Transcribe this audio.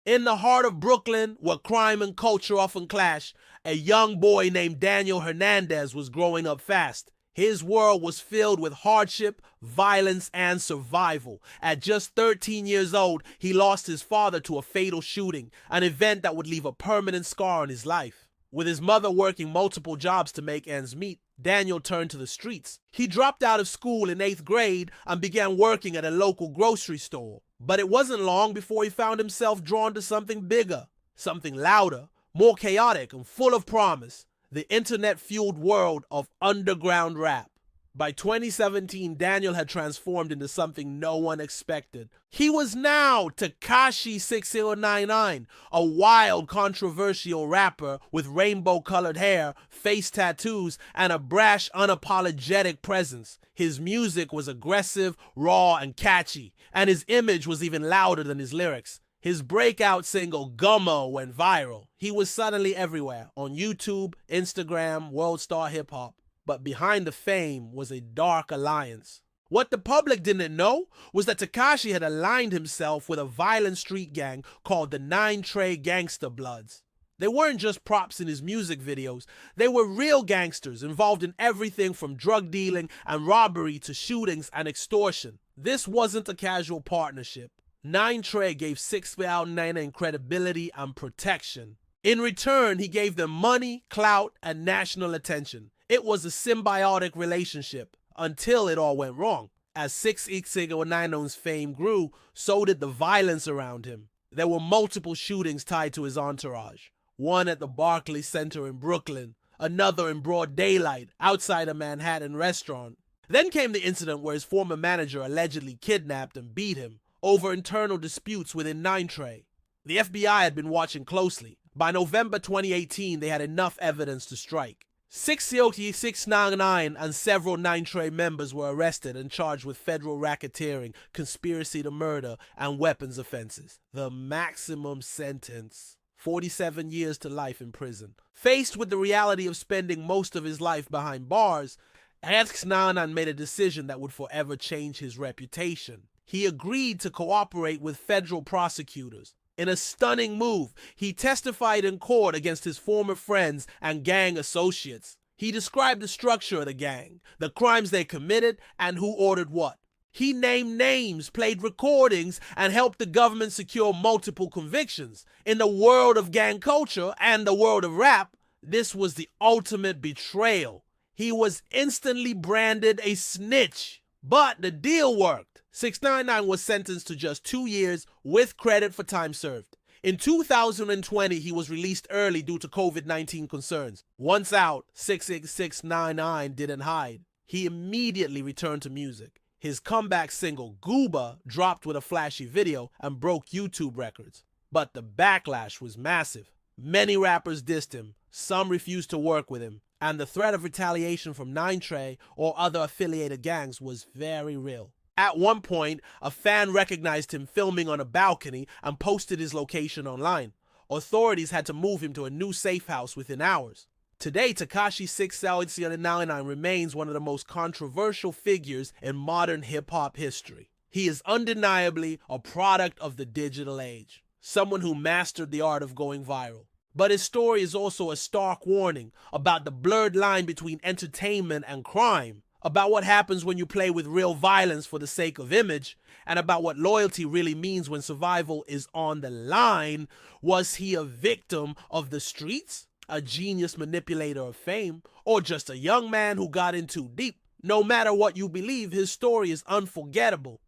In the heart of Brooklyn, where crime and culture often clash, a young boy named Daniel Hernandez was growing up fast. His world was filled with hardship, violence, and survival. At just 13 years old, he lost his father to a fatal shooting, an event that would leave a permanent scar on his life. With his mother working multiple jobs to make ends meet, Daniel turned to the streets. He dropped out of school in 8th grade and began working at a local grocery store. But it wasn't long before he found himself drawn to something bigger, something louder, more chaotic, and full of promise: the internet-fueled world of underground rap. By 2017, Daniel had transformed into something no one expected. He was now Tekashi 6ix9ine, a wild, controversial rapper with rainbow-colored hair, face tattoos, and a brash, unapologetic presence. His music was aggressive, raw, and catchy, and his image was even louder than his lyrics. His breakout single, Gummo, went viral. He was suddenly everywhere, on YouTube, Instagram, World Star Hip Hop. But behind the fame was a dark alliance. What the public didn't know was that Tekashi had aligned himself with a violent street gang called the 9 Trey Gangsta Bloods. They weren't just props in his music videos. They were real gangsters involved in everything from drug dealing and robbery to shootings and extortion. This wasn't a casual partnership. 9 Trey gave 6ix9ine credibility and protection. In return, he gave them money, clout, and national attention. It was a symbiotic relationship until it all went wrong. As 6ix9ine's fame grew, so did the violence around him. There were multiple shootings tied to his entourage. One at the Barclays Center in Brooklyn, another in broad daylight outside a Manhattan restaurant. Then came the incident where his former manager allegedly kidnapped and beat him over internal disputes within 9 Trey. The FBI had been watching closely. By November 2018, they had enough evidence to strike. 6ix9ine and several 9 Trey members were arrested and charged with federal racketeering, conspiracy to murder, and weapons offenses. The maximum sentence: 47 years to life in prison. Faced with the reality of spending most of his life behind bars, 6ix9ine made a decision that would forever change his reputation. He agreed to cooperate with federal prosecutors. In a stunning move, he testified in court against his former friends and gang associates. He described the structure of the gang, the crimes they committed, and who ordered what. He named names, played recordings, and helped the government secure multiple convictions. In the world of gang culture and the world of rap, this was the ultimate betrayal. He was instantly branded a snitch. But the deal worked. 6ix9ine was sentenced to just 2 years with credit for time served. In 2020, he was released early due to COVID-19 concerns. Once out, 6ix9ine didn't hide. He immediately returned to music. His comeback single, Gooba, dropped with a flashy video and broke YouTube records. But the backlash was massive. Many rappers dissed him, some refused to work with him, and the threat of retaliation from 9 Trey or other affiliated gangs was very real. At one point, a fan recognized him filming on a balcony and posted his location online. Authorities had to move him to a new safe house within hours. Today, Tekashi 6ix9ine remains one of the most controversial figures in modern hip-hop history. He is undeniably a product of the digital age, someone who mastered the art of going viral. But his story is also a stark warning about the blurred line between entertainment and crime, about what happens when you play with real violence for the sake of image, and about what loyalty really means when survival is on the line. Was he a victim of the streets, a genius manipulator of fame, or just a young man who got in too deep? No matter what you believe, his story is unforgettable.